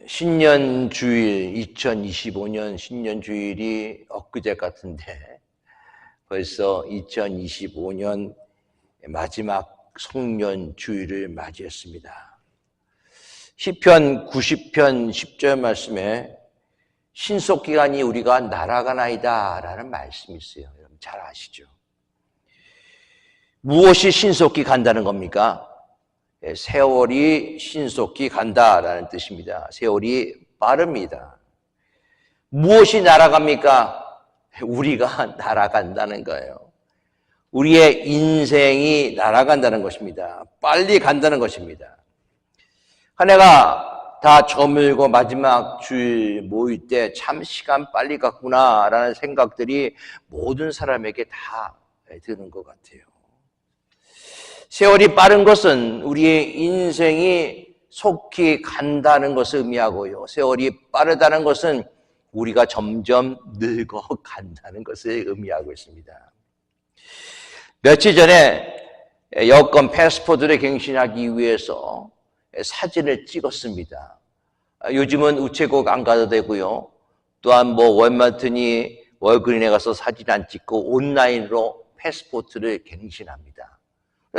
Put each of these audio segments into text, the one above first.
신년 주일, 2025년 신년 주일이 엊그제 같은데 벌써 2025년 마지막 송년 주일을 맞이했습니다. 시편 90편 10절 말씀에 신속기간이 우리가 날아가나이다 라는 말씀이 있어요. 여러분 잘 아시죠? 무엇이 신속히 간다는 겁니까? 세월이 신속히 간다라는 뜻입니다. 세월이 빠릅니다. 무엇이 날아갑니까? 우리가 날아간다는 거예요. 우리의 인생이 날아간다는 것입니다. 빨리 간다는 것입니다. 한 해가 다 저물고 마지막 주일 모일 때 참 시간 빨리 갔구나라는 생각들이 모든 사람에게 다 드는 것 같아요. 세월이 빠른 것은 우리의 인생이 속히 간다는 것을 의미하고요. 세월이 빠르다는 것은 우리가 점점 늙어간다는 것을 의미하고 있습니다. 며칠 전에 여권 패스포트를 갱신하기 위해서 사진을 찍었습니다. 요즘은 우체국 안 가도 되고요. 또한 월마트니 월그린에 가서 사진 안 찍고 온라인으로 패스포트를 갱신합니다.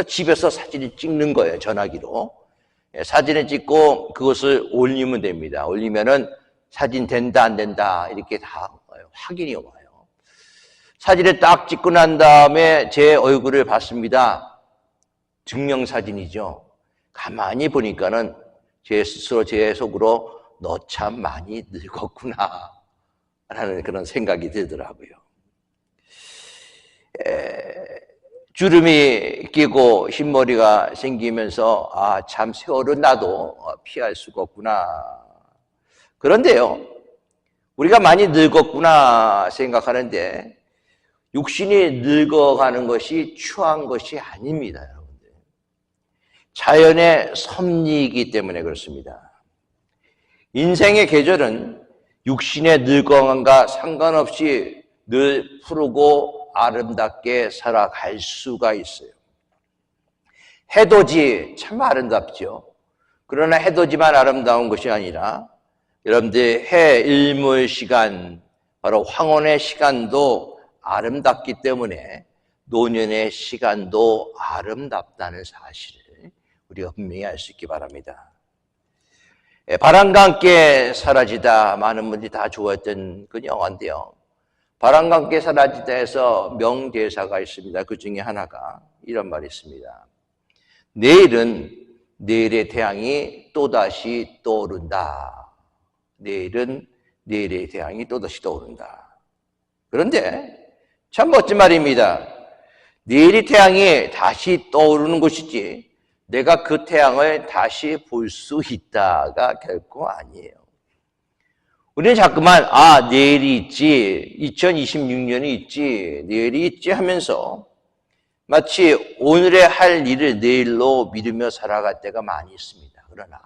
집에서 사진을 찍는 거예요, 전화기로. 사진을 찍고 그것을 올리면 됩니다. 올리면은 사진 된다, 안 된다, 이렇게 다 확인이 와요. 사진을 딱 찍고 난 다음에 제 얼굴을 봤습니다. 증명사진이죠. 가만히 보니까는 제 스스로 제 속으로 너 참 많이 늙었구나, 라는 그런 생각이 들더라고요. 주름이 끼고 흰머리가 생기면서 참 세월은 나도 피할 수가 없구나. 그런데요, 우리가 많이 늙었구나 생각하는데 육신이 늙어가는 것이 추한 것이 아닙니다, 여러분들. 자연의 섭리이기 때문에 그렇습니다. 인생의 계절은 육신의 늙어감과 상관없이 늘 푸르고 아름답게 살아갈 수가 있어요. 해돋이 참 아름답죠. 그러나 해돋이만 아름다운 것이 아니라 여러분들 해 일몰 시간, 바로 황혼의 시간도 아름답기 때문에 노년의 시간도 아름답다는 사실을 우리가 분명히 알 수 있기 바랍니다. 바람과 함께 사라지다, 많은 분들이 다 좋아했던 그 영화인데요. 바람과 함께 사라지다에서 명대사가 있습니다. 그 중에 하나가 이런 말이 있습니다. 내일은 내일의 태양이 또다시 떠오른다. 내일은 내일의 태양이 또다시 떠오른다. 그런데 참 멋진 말입니다. 내일의 태양이 다시 떠오르는 것이지 내가 그 태양을 다시 볼 수 있다가 결코 아니에요. 우리는 자꾸만 내일이 있지, 2026년이 있지, 내일이 있지 하면서 마치 오늘의 할 일을 내일로 미루며 살아갈 때가 많이 있습니다. 그러나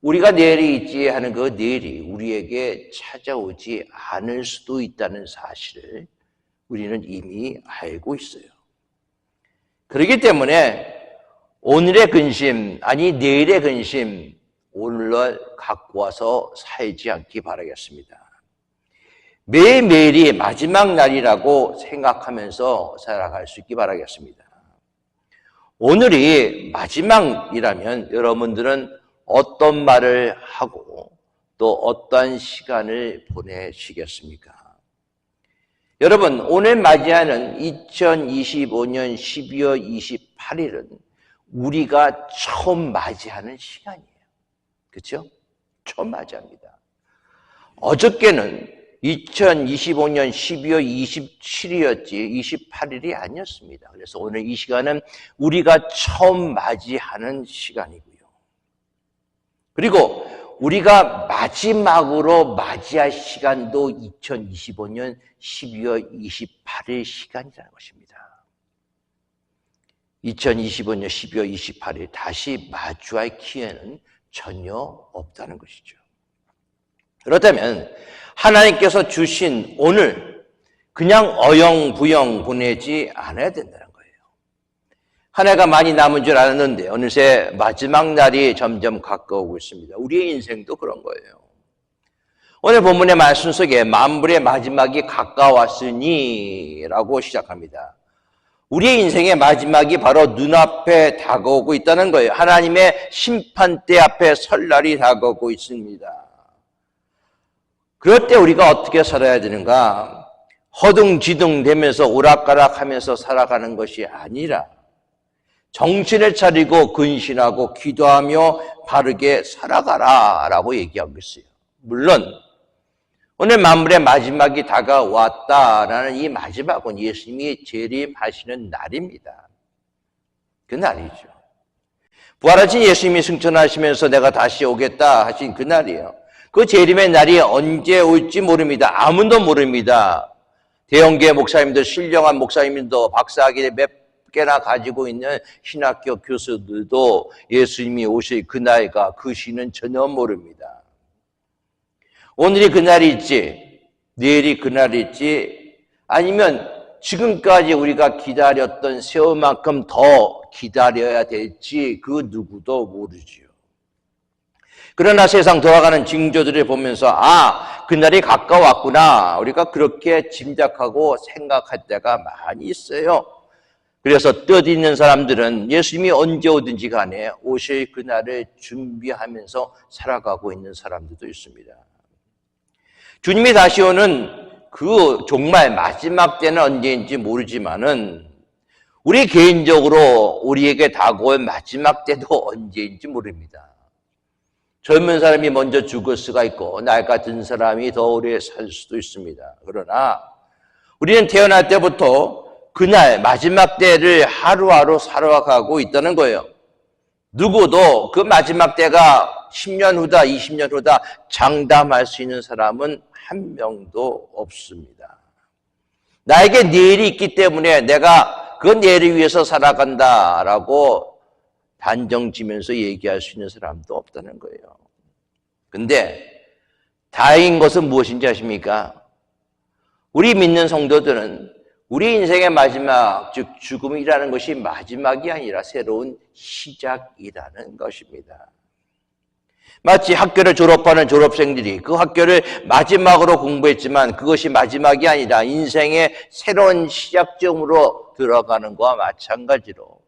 우리가 내일이 있지 하는 그 내일이 우리에게 찾아오지 않을 수도 있다는 사실을 우리는 이미 알고 있어요. 그렇기 때문에 오늘의 근심, 아니 내일의 근심, 오늘날 갖고 와서 살지 않기 바라겠습니다. 매일매일이 마지막 날이라고 생각하면서 살아갈 수 있기 바라겠습니다. 오늘이 마지막이라면 여러분들은 어떤 말을 하고 또 어떤 시간을 보내시겠습니까? 여러분, 오늘 맞이하는 2025년 12월 28일은 우리가 처음 맞이하는 시간이에요. 그렇죠? 처음 맞이합니다. 어저께는 2025년 12월 27일이었지 28일이 아니었습니다. 그래서 오늘 이 시간은 우리가 처음 맞이하는 시간이고요. 그리고 우리가 마지막으로 맞이할 시간도 2025년 12월 28일 시간이라는 것입니다. 2025년 12월 28일 다시 마주할 기회는 전혀 없다는 것이죠. 그렇다면 하나님께서 주신 오늘 그냥 어영부영 보내지 않아야 된다는 거예요. 한 해가 많이 남은 줄 알았는데 어느새 마지막 날이 점점 가까우고 있습니다. 우리의 인생도 그런 거예요. 오늘 본문의 말씀 속에 만물의 마지막이 가까웠으니 라고 시작합니다. 우리의 인생의 마지막이 바로 눈앞에 다가오고 있다는 거예요. 하나님의 심판대 앞에 설 날이 다가오고 있습니다. 그럴 때 우리가 어떻게 살아야 되는가? 허둥지둥 되면서 오락가락하면서 살아가는 것이 아니라 정신을 차리고 근신하고 기도하며 바르게 살아가라 라고 얘기하고 있어요. 물론 오늘 만물의 마지막이 다가왔다라는 이 마지막은 예수님이 재림하시는 날입니다. 그 날이죠. 부활하신 예수님이 승천하시면서 내가 다시 오겠다 하신 그 날이에요. 그 재림의 날이 언제 올지 모릅니다. 아무도 모릅니다. 대형교회 목사님들, 신령한 목사님들도 박사학위 몇 개나 가지고 있는 신학교 교수들도 예수님이 오실 그날과 그 시는 전혀 모릅니다. 오늘이 그날일지, 내일이 그날일지, 아니면 지금까지 우리가 기다렸던 세월만큼 더 기다려야 될지 그 누구도 모르지요. 그러나 세상 돌아가는 징조들을 보면서 그날이 가까웠구나. 우리가 그렇게 짐작하고 생각할 때가 많이 있어요. 그래서 뜻 있는 사람들은 예수님이 언제 오든지 간에 오실 그날을 준비하면서 살아가고 있는 사람들도 있습니다. 주님이 다시 오는 그 정말 마지막 때는 언제인지 모르지만은 우리 개인적으로 우리에게 다가올 마지막 때도 언제인지 모릅니다. 젊은 사람이 먼저 죽을 수가 있고 날 같은 사람이 더 오래 살 수도 있습니다. 그러나 우리는 태어날 때부터 그날 마지막 때를 하루하루 살아가고 있다는 거예요. 누구도 그 마지막 때가 10년 후다, 20년 후다 장담할 수 있는 사람은 한 명도 없습니다. 나에게 내일이 있기 때문에 내가 그 내일을 위해서 살아간다라고 단정지면서 얘기할 수 있는 사람도 없다는 거예요. 근데 다행인 것은 무엇인지 아십니까? 우리 믿는 성도들은 우리 인생의 마지막, 즉 죽음이라는 것이 마지막이 아니라 새로운 시작이라는 것입니다. 마치 학교를 졸업하는 졸업생들이 그 학교를 마지막으로 공부했지만 그것이 마지막이 아니라 인생의 새로운 시작점으로 들어가는 것과 마찬가지로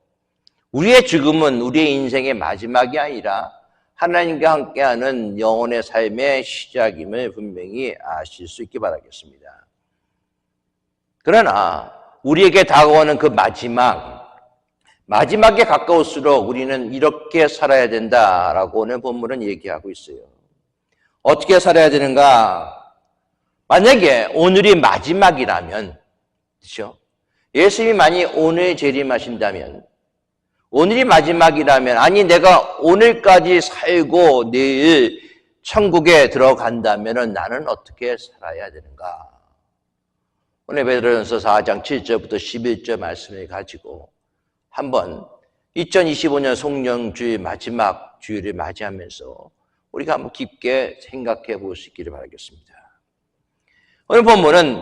우리의 죽음은 우리의 인생의 마지막이 아니라 하나님과 함께하는 영혼의 삶의 시작임을 분명히 아실 수 있기 바라겠습니다. 그러나 우리에게 다가오는 그 마지막에 가까울수록 우리는 이렇게 살아야 된다라고 오늘 본문은 얘기하고 있어요. 어떻게 살아야 되는가? 만약에 오늘이 마지막이라면, 그렇죠? 예수님이 만약 오늘 재림하신다면, 오늘이 마지막이라면, 아니 내가 오늘까지 살고 내일 천국에 들어간다면 나는 어떻게 살아야 되는가? 오늘 베드로전서 4장 7절부터 11절 말씀을 가지고 한번 2025년 송영주의 마지막 주일을 맞이하면서 우리가 한번 깊게 생각해 볼 수 있기를 바라겠습니다. 오늘 본문은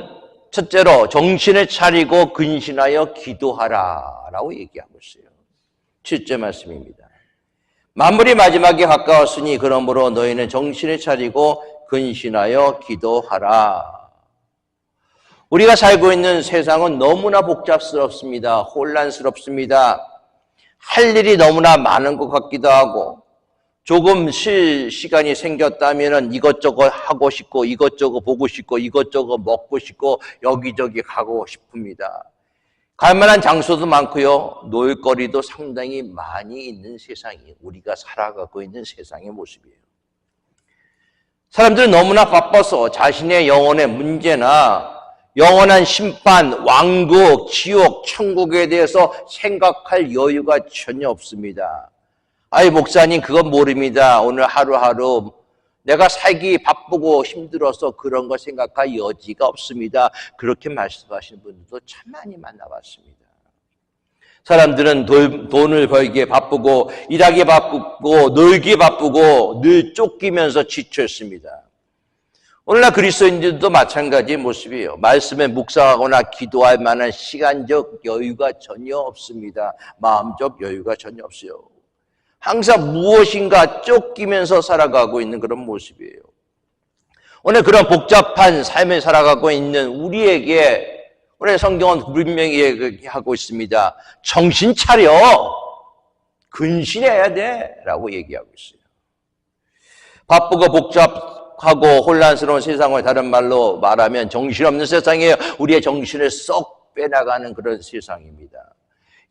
첫째로 정신을 차리고 근신하여 기도하라 라고 얘기하고 있어요. 7절 말씀입니다. 만물이 마지막에 가까웠으니 그러므로 너희는 정신을 차리고 근신하여 기도하라. 우리가 살고 있는 세상은 너무나 복잡스럽습니다. 혼란스럽습니다. 할 일이 너무나 많은 것 같기도 하고 조금 쉴 시간이 생겼다면 이것저것 하고 싶고 이것저것 보고 싶고 이것저것 먹고 싶고 여기저기 가고 싶습니다. 갈 만한 장소도 많고요. 놀거리도 상당히 많이 있는 세상이 우리가 살아가고 있는 세상의 모습이에요. 사람들은 너무나 바빠서 자신의 영혼의 문제나 영원한 심판, 왕국, 지옥, 천국에 대해서 생각할 여유가 전혀 없습니다. 아이 목사님 그건 모릅니다. 오늘 하루하루 내가 살기 바쁘고 힘들어서 그런 거 생각할 여지가 없습니다. 그렇게 말씀하시는 분들도 참 많이 만나봤습니다. 사람들은 돈을 벌기에 바쁘고 일하기에 바쁘고 놀기에 바쁘고 늘 쫓기면서 지쳐 있습니다. 오늘날 그리스도인들도 마찬가지의 모습이에요. 말씀에 묵상하거나 기도할 만한 시간적 여유가 전혀 없습니다. 마음적 여유가 전혀 없어요. 항상 무엇인가 쫓기면서 살아가고 있는 그런 모습이에요. 오늘 그런 복잡한 삶을 살아가고 있는 우리에게 오늘 성경은 분명히 얘기하고 있습니다. 정신 차려! 근신해야 돼! 라고 얘기하고 있어요. 바쁘고 복잡하고 혼란스러운 세상을 다른 말로 말하면 정신없는 세상이에요. 우리의 정신을 쏙 빼나가는 그런 세상입니다.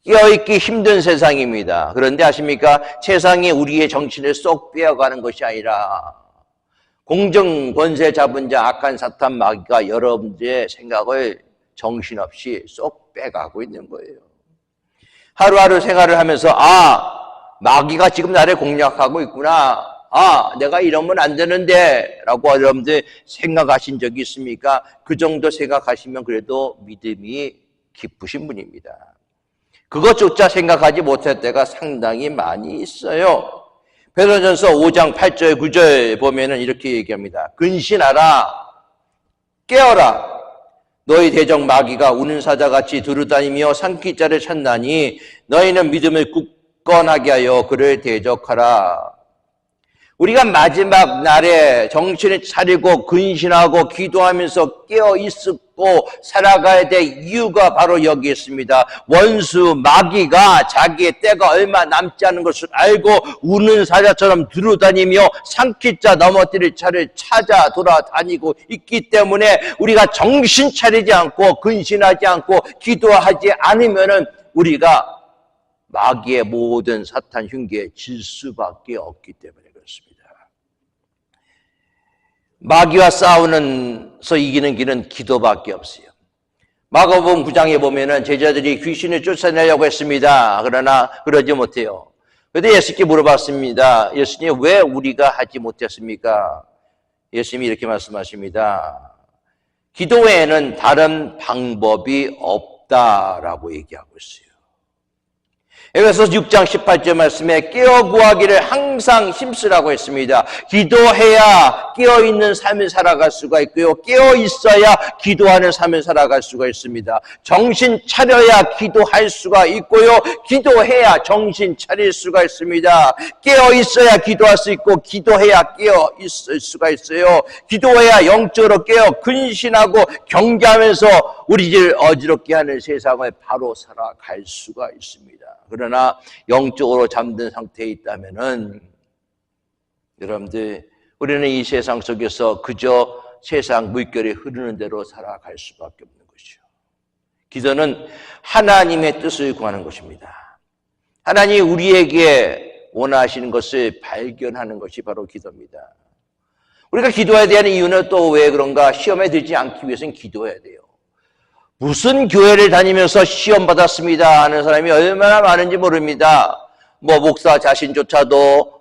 깨어있기 힘든 세상입니다. 그런데 아십니까? 세상이 우리의 정신을 쏙 빼어가는 것이 아니라 공정 권세 잡은 자 악한 사탄 마귀가 여러분들의 생각을 정신없이 쏙 빼가고 있는 거예요. 하루하루 생활을 하면서 마귀가 지금 나를 공략하고 있구나. 내가 이러면 안 되는데 라고 여러분들 생각하신 적이 있습니까? 그 정도 생각하시면 그래도 믿음이 깊으신 분입니다. 그것조차 생각하지 못할 때가 상당히 많이 있어요. 베드로전서 5장 8절 9절 보면은 이렇게 얘기합니다. 근신하라, 깨어라. 너희 대적 마귀가 우는 사자같이 두루다니며 삼킬 자를 찾나니 너희는 믿음을 굳건하게 하여 그를 대적하라. 우리가 마지막 날에 정신을 차리고 근신하고 기도하면서 깨어있고 살아가야 될 이유가 바로 여기 있습니다. 원수 마귀가 자기의 때가 얼마 남지 않은 것을 알고 우는 사자처럼 두루다니며 삼킬 자 넘어뜨릴 자를 찾아 돌아다니고 있기 때문에 우리가 정신 차리지 않고 근신하지 않고 기도하지 않으면은 우리가 마귀의 모든 사탄 흉기에 질 수밖에 없기 때문에 그렇습니다. 마귀와 싸우면서 이기는 길은 기도밖에 없어요. 마가복음 9장에 보면은 제자들이 귀신을 쫓아내려고 했습니다. 그러나 그러지 못해요. 그런데 예수님께 물어봤습니다. 예수님, 왜 우리가 하지 못했습니까? 예수님이 이렇게 말씀하십니다. 기도 외에는 다른 방법이 없다라고 얘기하고 있어요. 에베소서 6장 18절 말씀에 깨어 구하기를 항상 힘쓰라고 했습니다. 기도해야 깨어있는 삶을 살아갈 수가 있고요. 깨어있어야 기도하는 삶을 살아갈 수가 있습니다. 정신 차려야 기도할 수가 있고요. 기도해야 정신 차릴 수가 있습니다. 깨어있어야 기도할 수 있고 기도해야 깨어있을 수가 있어요. 기도해야 영적으로 깨어 근신하고 경계하면서 우리를 어지럽게 하는 세상을 바로 살아갈 수가 있습니다. 그러나 영적으로 잠든 상태에 있다면은 여러분들 우리는 이 세상 속에서 그저 세상 물결이 흐르는 대로 살아갈 수밖에 없는 것이죠. 기도는 하나님의 뜻을 구하는 것입니다. 하나님이 우리에게 원하시는 것을 발견하는 것이 바로 기도입니다. 우리가 기도해야 되는 이유는 또 왜 그런가? 시험에 들지 않기 위해서는 기도해야 돼요. 무슨 교회를 다니면서 시험 받았습니다 하는 사람이 얼마나 많은지 모릅니다. 목사 자신조차도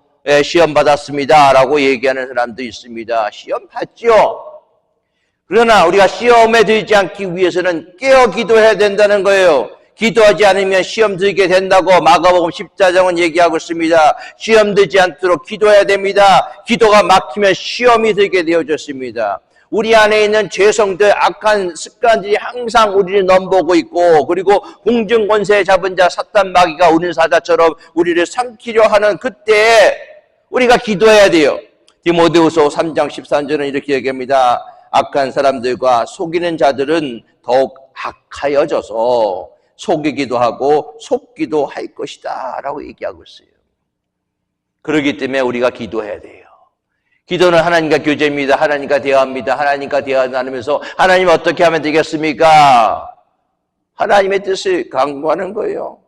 시험 받았습니다 라고 얘기하는 사람도 있습니다. 시험 받죠. 그러나 우리가 시험에 들지 않기 위해서는 깨어 기도해야 된다는 거예요. 기도하지 않으면 시험 들게 된다고 마가복음 14장은 얘기하고 있습니다. 시험 들지 않도록 기도해야 됩니다. 기도가 막히면 시험이 들게 되어졌습니다. 우리 안에 있는 죄성들, 악한 습관들이 항상 우리를 넘보고 있고, 그리고 공중권세에 잡은 자 사탄 마귀가 우는 사자처럼 우리를 삼키려 하는 그때에 우리가 기도해야 돼요. 디모데후서 3장 13절은 이렇게 얘기합니다. 악한 사람들과 속이는 자들은 더욱 악하여져서 속이기도 하고 속기도 할 것이다 라고 얘기하고 있어요. 그렇기 때문에 우리가 기도해야 돼요. 기도는 하나님과 교제입니다. 하나님과 대화합니다. 하나님과 대화 나누면서 하나님 어떻게 하면 되겠습니까? 하나님의 뜻을 강구하는 거예요.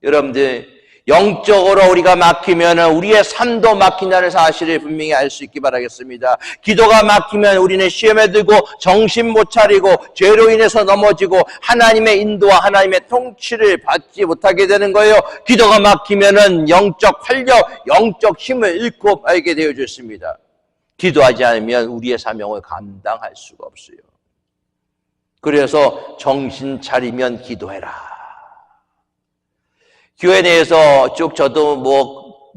여러분들 영적으로 우리가 막히면 우리의 삶도 막힌다는 사실을 분명히 알 수 있기 바라겠습니다. 기도가 막히면 우리는 시험에 들고 정신 못 차리고 죄로 인해서 넘어지고 하나님의 인도와 하나님의 통치를 받지 못하게 되는 거예요. 기도가 막히면 영적 활력, 영적 힘을 잃고 말게 되어져 있습니다. 기도하지 않으면 우리의 사명을 감당할 수가 없어요. 그래서 정신 차리면 기도해라. 교회 내에서 쭉 저도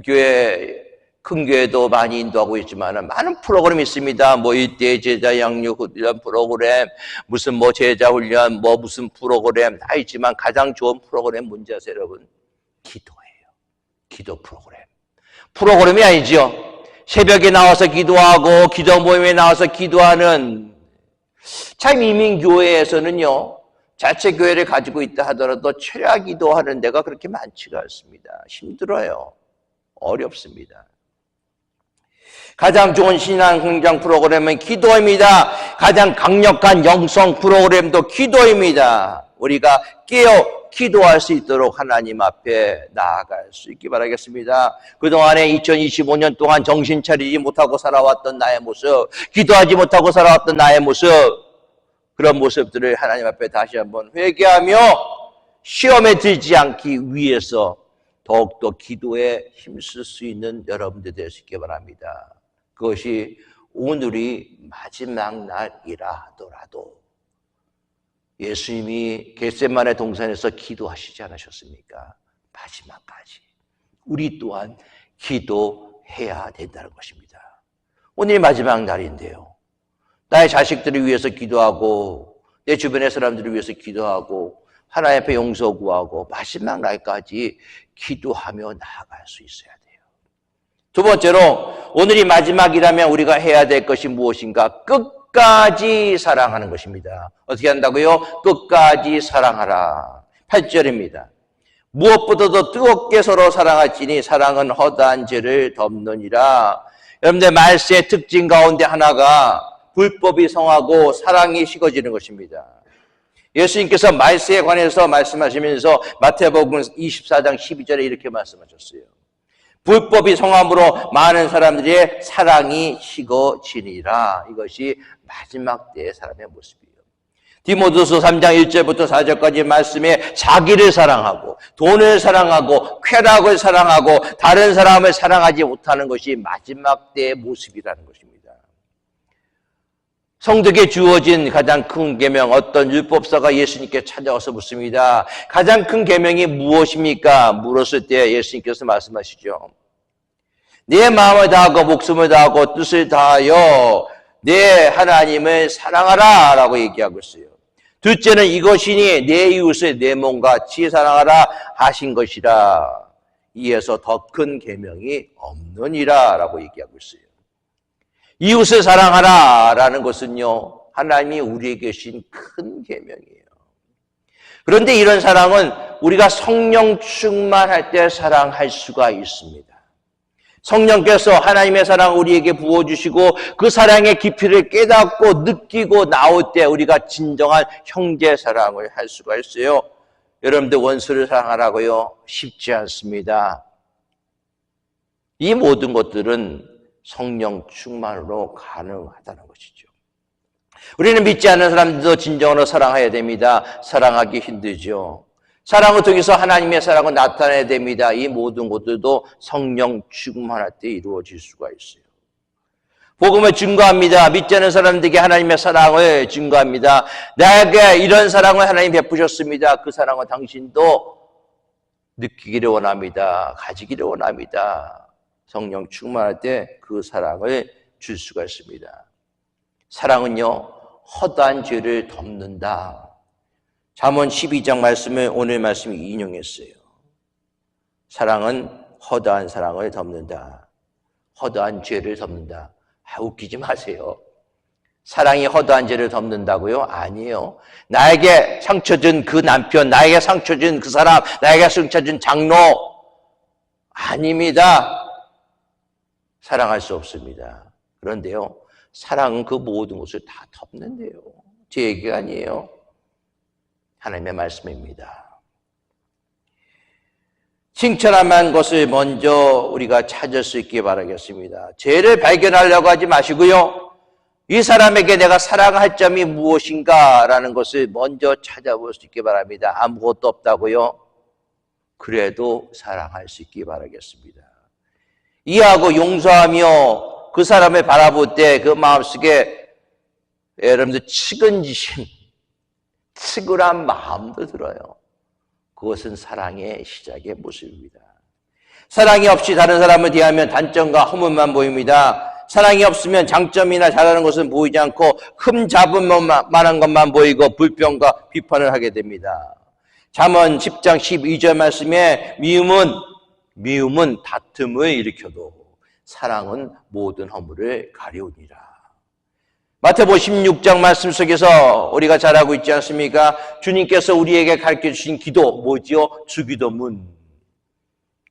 교회 큰 교회도 많이 인도하고 있지만 많은 프로그램이 있습니다. 뭐 일대 제자 양육 훈련 프로그램, 무슨 뭐 제자 훈련, 뭐 무슨 프로그램 다 있지만 가장 좋은 프로그램 뭔지 아세요, 여러분? 기도예요. 기도 프로그램. 프로그램이 아니죠. 새벽에 나와서 기도하고 기도 모임에 나와서 기도하는, 참 이민교회에서는요, 자체 교회를 가지고 있다 하더라도 철야 기도하는 데가 그렇게 많지가 않습니다. 힘들어요. 어렵습니다. 가장 좋은 신앙 성장 프로그램은 기도입니다. 가장 강력한 영성 프로그램도 기도입니다. 우리가 깨어 기도할 수 있도록 하나님 앞에 나아갈 수 있기 바라겠습니다. 그동안에 2025년 동안 정신 차리지 못하고 살아왔던 나의 모습, 기도하지 못하고 살아왔던 나의 모습, 그런 모습들을 하나님 앞에 다시 한번 회개하며 시험에 들지 않기 위해서 더욱더 기도에 힘쓸 수 있는 여러분들 될 수 있기 바랍니다. 그것이 오늘이 마지막 날이라 하더라도 예수님이 겟세마네 동산에서 기도하시지 않으셨습니까? 마지막까지 우리 또한 기도해야 된다는 것입니다. 오늘이 마지막 날인데요, 나의 자식들을 위해서 기도하고 내 주변의 사람들을 위해서 기도하고 하나님 앞에 용서 구하고 마지막 날까지 기도하며 나아갈 수 있어야 돼요. 두 번째로, 오늘이 마지막이라면 우리가 해야 될 것이 무엇인가? 끝까지 사랑하는 것입니다. 어떻게 한다고요? 끝까지 사랑하라. 8절입니다. 무엇보다도 뜨겁게 서로 사랑할지니 사랑은 허다한 죄를 덮느니라. 여러분들, 말세의 특징 가운데 하나가 불법이 성하고 사랑이 식어지는 것입니다. 예수님께서 말세에 관해서 말씀하시면서 마태복음 24장 12절에 이렇게 말씀하셨어요. 불법이 성함으로 많은 사람들의 사랑이 식어지니라. 이것이 마지막 때의 사람의 모습이에요. 디모데후서 3장 1절부터 4절까지 말씀에 자기를 사랑하고 돈을 사랑하고 쾌락을 사랑하고 다른 사람을 사랑하지 못하는 것이 마지막 때의 모습이라는 것입니다. 성도에게 주어진 가장 큰 계명, 어떤 율법사가 예수님께 찾아와서 묻습니다. 가장 큰 계명이 무엇입니까? 물었을 때 예수님께서 말씀하시죠. 내 마음을 다하고 목숨을 다하고 뜻을 다하여 내 하나님을 사랑하라 라고 얘기하고 있어요. 둘째는 이것이니 내 이웃을 내 몸같이 사랑하라 하신 것이라. 이에서 더 큰 계명이 없느니라 라고 얘기하고 있어요. 이웃을 사랑하라 라는 것은요, 하나님이 우리에게 주신 큰 계명이에요. 그런데 이런 사랑은 우리가 성령 충만할 때 사랑할 수가 있습니다. 성령께서 하나님의 사랑을 우리에게 부어주시고 그 사랑의 깊이를 깨닫고 느끼고 나올 때 우리가 진정한 형제 사랑을 할 수가 있어요. 여러분들, 원수를 사랑하라고요? 쉽지 않습니다. 이 모든 것들은 성령 충만으로 가능하다는 것이죠. 우리는 믿지 않는 사람들도 진정으로 사랑해야 됩니다. 사랑하기 힘들죠. 사랑을 통해서 하나님의 사랑을 나타내야 됩니다. 이 모든 것들도 성령 충만할 때 이루어질 수가 있어요. 복음을 증거합니다. 믿지 않는 사람들에게 하나님의 사랑을 증거합니다. 나에게 이런 사랑을 하나님 베푸셨습니다. 그 사랑을 당신도 느끼기를 원합니다. 가지기를 원합니다. 성령 충만할 때 그 사랑을 줄 수가 있습니다. 사랑은요, 허다한 죄를 덮는다. 잠언 12장 말씀을 오늘 말씀에 인용했어요. 사랑은 허다한 사랑을 덮는다. 허다한 죄를 덮는다. 웃기지 마세요. 사랑이 허다한 죄를 덮는다고요? 아니에요. 나에게 상처 준 그 남편, 나에게 상처 준 그 사람, 나에게 상처 준 장로, 아닙니다. 사랑할 수 없습니다. 그런데요, 사랑은 그 모든 것을 다 덮는데요. 제 얘기가 아니에요. 하나님의 말씀입니다. 칭찬할 것을 먼저 우리가 찾을 수 있기 바라겠습니다. 죄를 발견하려고 하지 마시고요, 이 사람에게 내가 사랑할 점이 무엇인가 라는 것을 먼저 찾아볼 수 있기 바랍니다. 아무것도 없다고요? 그래도 사랑할 수 있기 바라겠습니다. 이해하고 용서하며 그 사람을 바라볼 때 그 마음속에 여러분들 측은지심, 측은한 마음도 들어요. 그것은 사랑의 시작의 모습입니다. 사랑이 없이 다른 사람을 대하면 단점과 허물만 보입니다. 사랑이 없으면 장점이나 잘하는 것은 보이지 않고 흠 잡은 만한 것만 보이고 불평과 비판을 하게 됩니다. 잠언 10장 12절 말씀에 미움은 다툼을 일으켜도 사랑은 모든 허물을 가리우니라. 마태복음 16장 말씀 속에서 우리가 잘 알고 있지 않습니까? 주님께서 우리에게 가르쳐주신 기도 뭐지요? 주기도문.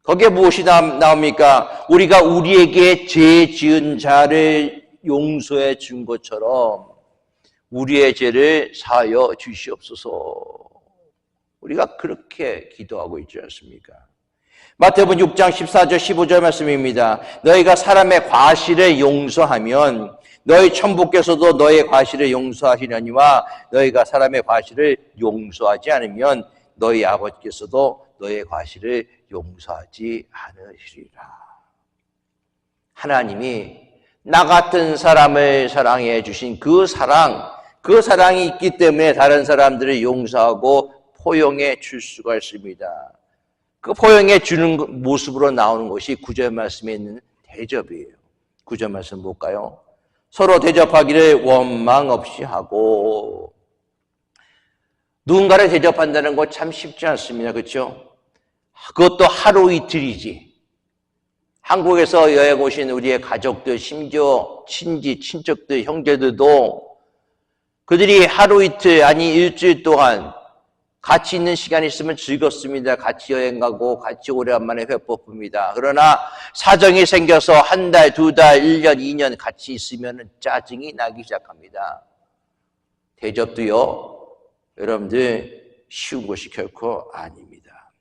거기에 무엇이 나옵니까? 우리가 우리에게 죄 지은 자를 용서해 준 것처럼 우리의 죄를 사하여 주시옵소서. 우리가 그렇게 기도하고 있지 않습니까? 마태복음 6장 14절 15절 말씀입니다. 너희가 사람의 과실을 용서하면 너희 천부께서도 너희의 과실을 용서하시려니와 너희가 사람의 과실을 용서하지 않으면 너희 아버지께서도 너희의 과실을 용서하지 않으시리라. 하나님이 나 같은 사람을 사랑해 주신 그 사랑이 있기 때문에 다른 사람들을 용서하고 포용해 줄 수가 있습니다. 그 포용해 주는 모습으로 나오는 것이 9절 말씀에 있는 대접이에요. 9절 말씀 볼까요? 서로 대접하기를 원망 없이 하고. 누군가를 대접한다는 거 참 쉽지 않습니다. 그렇죠? 그것도 하루 이틀이지. 한국에서 여행 오신 우리의 가족들, 심지어 친척들, 형제들도 그들이 하루 이틀 아니 일주일 동안 같이 있는 시간이 있으면 즐겁습니다. 같이 여행 가고 같이 오래간만에 회 뽑습니다. 그러나 사정이 생겨서 한 달, 두 달, 1년, 2년 같이 있으면 짜증이 나기 시작합니다. 대접도요, 여러분들 쉬운 것이 결코 아닙니다.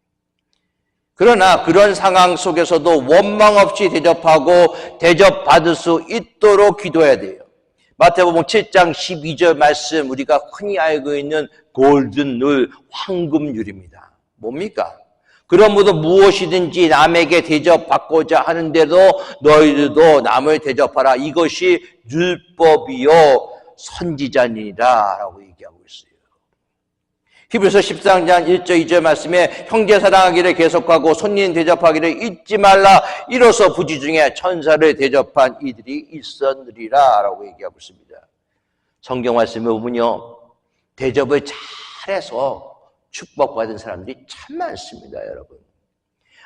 그러나 그런 상황 속에서도 원망 없이 대접하고 대접받을 수 있도록 기도해야 돼요. 마태복음 7장 12절 말씀, 우리가 흔히 알고 있는 골든 룰, 황금률입니다. 뭡니까? 그러므로 무엇이든지 남에게 대접받고자 하는데도 너희들도 남을 대접하라. 이것이 율법이요 선지자니라 라고 얘기하고 있어요. 히브리서 13장 1절 2절 말씀에 형제 사랑하기를 계속하고 손님 대접하기를 잊지 말라. 이로써 부지 중에 천사를 대접한 이들이 있었느리라 라고 얘기하고 있습니다. 성경 말씀에 보면요, 대접을 잘해서 축복받은 사람들이 참 많습니다. 여러분,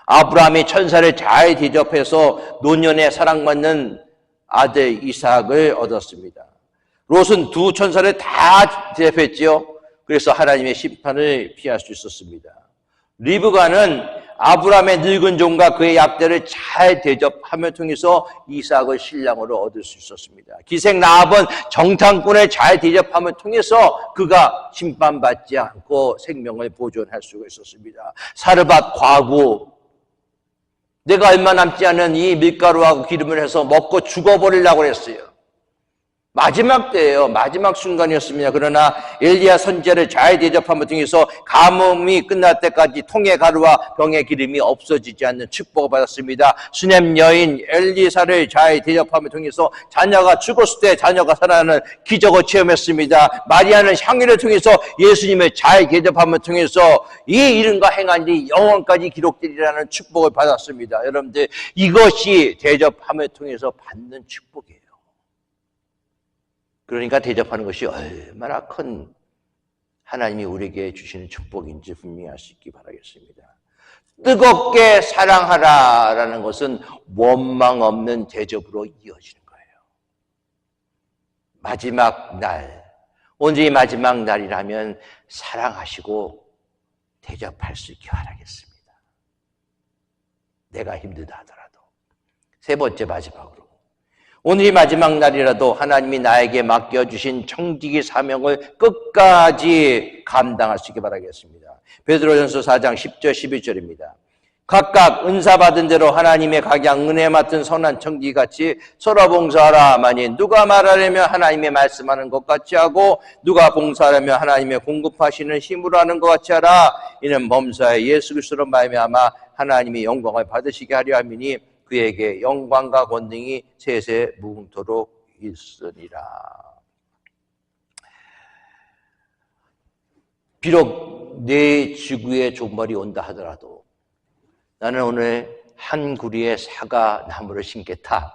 아브라함이 천사를 잘 대접해서 노년에 사랑받는 아들 이삭을 얻었습니다. 롯은 두 천사를 다 대접했지요. 그래서 하나님의 심판을 피할 수 있었습니다. 리브가는 아브라함의 늙은 종과 그의 약대를 잘 대접함을 통해서 이삭을 신랑으로 얻을 수 있었습니다. 기생 라합은 정탐꾼을 잘 대접함을 통해서 그가 심판받지 않고 생명을 보존할 수가 있었습니다. 사르밧 과부, 내가 얼마 남지 않은 이 밀가루하고 기름을 해서 먹고 죽어버리려고 했어요. 마지막 때예요. 마지막 순간이었습니다. 그러나 엘리야 선지자를 잘 대접함을 통해서 가뭄이 끝날 때까지 통의 가루와 병의 기름이 없어지지 않는 축복을 받았습니다. 수넴 여인 엘리사를 잘 대접함을 통해서 자녀가 죽었을 때 자녀가 살아나는 기적을 체험했습니다. 마리아는 향유를 통해서 예수님을 잘 대접함을 통해서 이 이름과 행한 일이 영원까지 기록되리라는 축복을 받았습니다. 여러분들, 이것이 대접함을 통해서 받는 축복이에요. 그러니까 대접하는 것이 얼마나 큰 하나님이 우리에게 주시는 축복인지 분명히 알 수 있기 바라겠습니다. 뜨겁게 사랑하라라는 것은 원망 없는 대접으로 이어지는 거예요. 마지막 날, 오늘이 마지막 날이라면 사랑하시고 대접할 수 있기 바라겠습니다. 내가 힘들다 하더라도. 세 번째, 마지막으로, 오늘이 마지막 날이라도 하나님이 나에게 맡겨주신 청지기 사명을 끝까지 감당할 수 있기 바라겠습니다. 베드로전서 4장 10절 11절입니다. 각각 은사 받은 대로 하나님의 각양 은혜 맡은 선한 청지기같이 서로 봉사하라. 만일 누가 말하려면 하나님의 말씀하는 것 같이 하고 누가 봉사하려면 하나님의 공급하시는 힘으로 하는 것 같이 하라. 이는 범사에 예수 그리스도로 말미암아 하나님이 영광을 받으시게 하려 함이니 그에게 영광과 권능이 세세 무궁토록 있으리라. 비록 내 지구에 종말이 온다 하더라도 나는 오늘 한 구리에 사과 나무를 심겠다.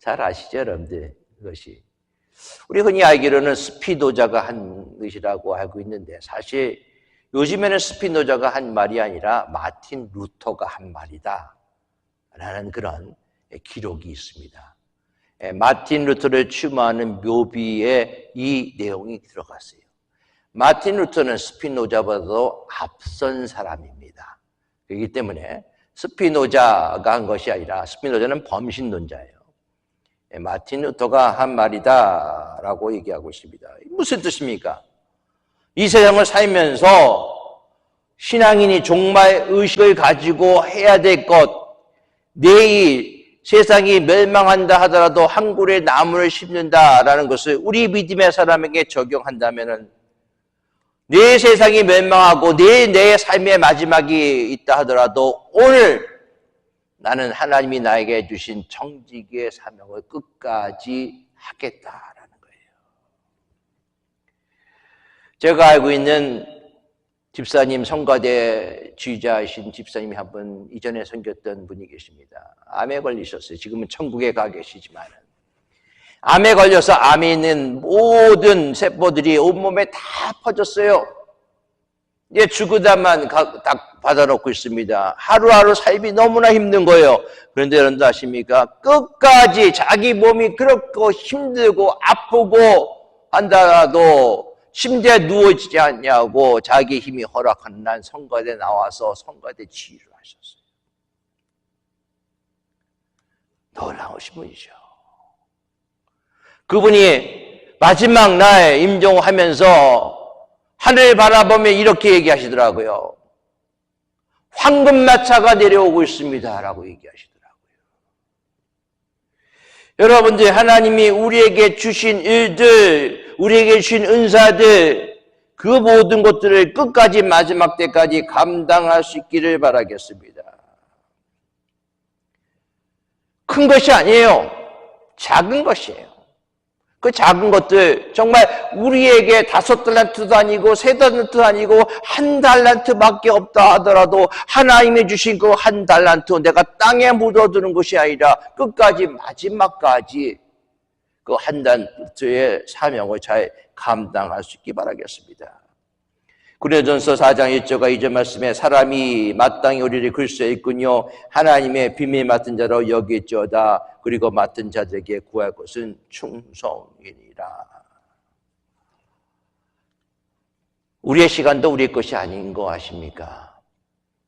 잘 아시죠, 여러분들? 그것이. 우리 흔히 알기로는 스피노자가 한 것이라고 알고 있는데 사실 요즘에는 스피노자가 한 말이 아니라 마틴 루터가 한 말이다 라는 그런 기록이 있습니다. 마틴 루터를 추모하는 묘비에 이 내용이 들어갔어요. 마틴 루터는 스피노자보다도 앞선 사람입니다. 그렇기 때문에 스피노자가 한 것이 아니라 스피노자는 범신론자예요. 마틴 루터가 한 말이다 라고 얘기하고 있습니다. 무슨 뜻입니까? 이 세상을 살면서 신앙인이 정말 의식을 가지고 해야 될 것, 내일 세상이 멸망한다 하더라도 한 그루의 나무를 심는다라는 것을 우리 믿음의 사람에게 적용한다면 내 세상이 멸망하고 내일 내 삶의 마지막이 있다 하더라도 오늘 나는 하나님이 나에게 주신 청지기의 사명을 끝까지 하겠다라는 거예요. 제가 알고 있는 집사님, 성가대 지휘자이신 집사님이 한 분 이전에 섬겼던 분이 계십니다. 암에 걸리셨어요. 지금은 천국에 가 계시지만 암에 걸려서 암에 있는 모든 세포들이 온몸에 다 퍼졌어요. 이제 죽으다만 딱 받아놓고 있습니다. 하루하루 삶이 너무나 힘든 거예요. 그런데 여러분 아십니까? 끝까지 자기 몸이 그렇고 힘들고 아프고 한다라도 침대에 누워있지 않냐고 자기 힘이 허락하는 날 성가대 나와서 성가대 지휘를 하셨어요. 놀라우신 분이죠. 그분이 마지막 날 임종하면서 하늘 바라보며 이렇게 얘기하시더라고요. 황금마차가 내려오고 있습니다 라고 얘기하시더라고요. 여러분들, 하나님이 우리에게 주신 일들, 우리에게 주신 은사들, 그 모든 것들을 끝까지 마지막 때까지 감당할 수 있기를 바라겠습니다. 큰 것이 아니에요. 작은 것이에요. 그 작은 것들, 정말 우리에게 5달란트도 아니고 3달란트도 아니고 1달란트밖에 없다 하더라도 하나님이 주신 그 1달란트 내가 땅에 묻어두는 것이 아니라 끝까지 마지막까지 그 1달란트의 사명을 잘 감당할 수 있기 바라겠습니다. 고린도전서 4장 1절과 2절 말씀에 사람이 마땅히 우리를 글쎄 있군요. 하나님의 비밀 맡은 자로 여길지어다. 그리고 맡은 자들에게 구할 것은 충성이니라. 우리의 시간도 우리의 것이 아닌 거 아십니까?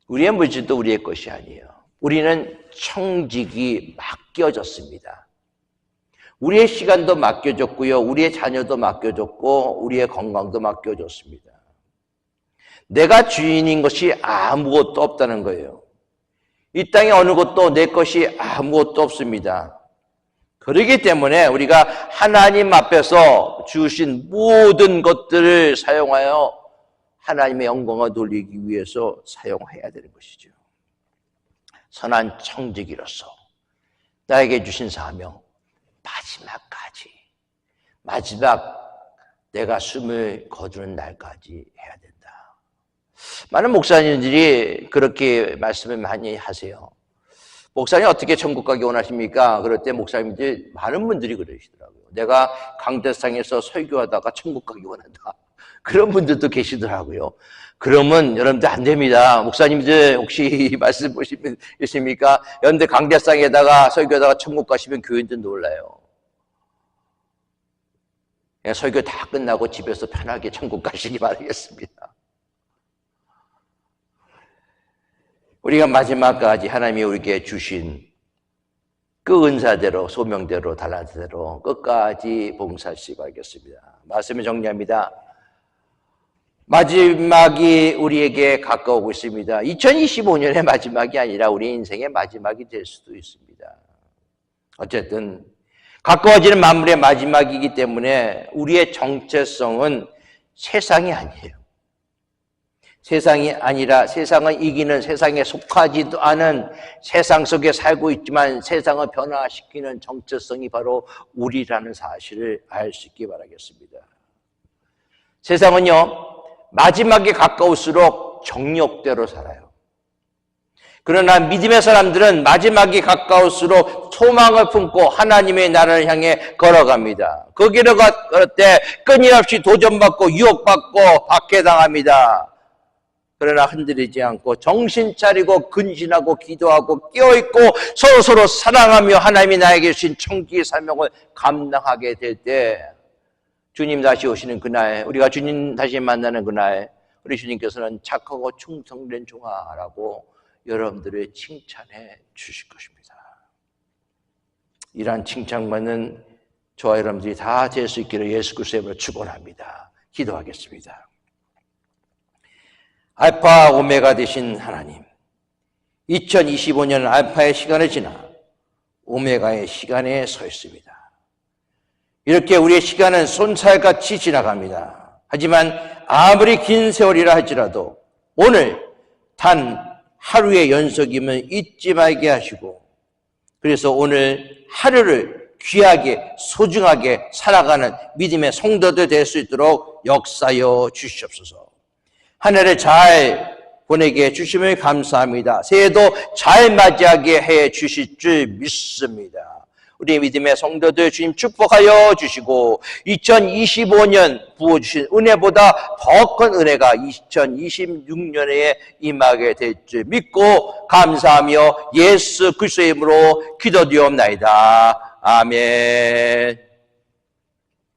우리의 물질도 우리의 것이 아니에요. 우리는 청직이 맡겨졌습니다. 우리의 시간도 맡겨졌고요. 우리의 자녀도 맡겨졌고 우리의 건강도 맡겨졌습니다. 내가 주인인 것이 아무것도 없다는 거예요. 이 땅에 어느 것도 내 것이 아무것도 없습니다. 그렇기 때문에 우리가 하나님 앞에서 주신 모든 것들을 사용하여 하나님의 영광을 돌리기 위해서 사용해야 되는 것이죠. 선한 청지기로서 나에게 주신 사명, 마지막까지, 마지막 내가 숨을 거두는 날까지 해야 된다. 많은 목사님들이 그렇게 말씀을 많이 하세요. 목사님 어떻게 천국 가기 원하십니까? 그럴 때 목사님들 많은 분들이 그러시더라고요. 내가 강대상에서 설교하다가 천국 가기 원한다. 그런 분들도 계시더라고요. 그러면 여러분들 안 됩니다. 목사님들 혹시 이 말씀 보시면 있습니까? 여러분들 강대상에다가 설교하다가 천국 가시면 교인들 놀라요. 그냥 설교 다 끝나고 집에서 편하게 천국 가시기 바라겠습니다. 우리가 마지막까지 하나님이 우리에게 주신 그 은사대로, 소명대로, 달란트대로 끝까지 봉사하시기 바라겠습니다. 말씀을 정리합니다. 마지막이 우리에게 가까우고 있습니다. 2025년의 마지막이 아니라 우리 인생의 마지막이 될 수도 있습니다. 어쨌든 가까워지는 만물의 마지막이기 때문에 우리의 정체성은 세상이 아니에요. 세상이 아니라 세상을 이기는, 세상에 속하지도 않은 세상 속에 살고 있지만 세상을 변화시키는 정체성이 바로 우리라는 사실을 알 수 있기 바라겠습니다. 세상은요, 마지막에 가까울수록 정욕대로 살아요. 그러나 믿음의 사람들은 마지막이 가까울수록 소망을 품고 하나님의 나라를 향해 걸어갑니다. 그 길을 걸을 때 끊임없이 도전받고 유혹받고 박해당합니다. 그러나 흔들리지 않고 정신 차리고 근신하고 기도하고 깨어있고 서로 사랑하며 하나님이 나에게 주신 청지기 사명을 감당하게 될 때 주님 다시 오시는 그날, 우리가 주님 다시 만나는 그날, 우리 주님께서는 착하고 충성된 종아라고 여러분들을 칭찬해 주실 것입니다. 이러한 칭찬받는 저와 여러분들이 다 될 수 있기를 예수 그리스도의 이름으로 축원합니다. 기도하겠습니다. 알파 오메가 되신 하나님, 2025년 알파의 시간을 지나 오메가의 시간에 서 있습니다. 이렇게 우리의 시간은 손살같이 지나갑니다. 하지만 아무리 긴 세월이라 할지라도 오늘 단 하루의 연속임을 잊지 말게 하시고, 그래서 오늘 하루를 귀하게 소중하게 살아가는 믿음의 성도들 될 수 있도록 역사여 주시옵소서. 한 해를 잘 보내게 해주심을 감사합니다. 새해도 잘 맞이하게 해 주실 줄 믿습니다. 우리 믿음의 성도들 주님 축복하여 주시고 2025년 부어주신 은혜보다 더 큰 은혜가 2026년에 임하게 될 줄 믿고 감사하며 예수 그리스도의 이름으로 기도드리옵나이다. 아멘.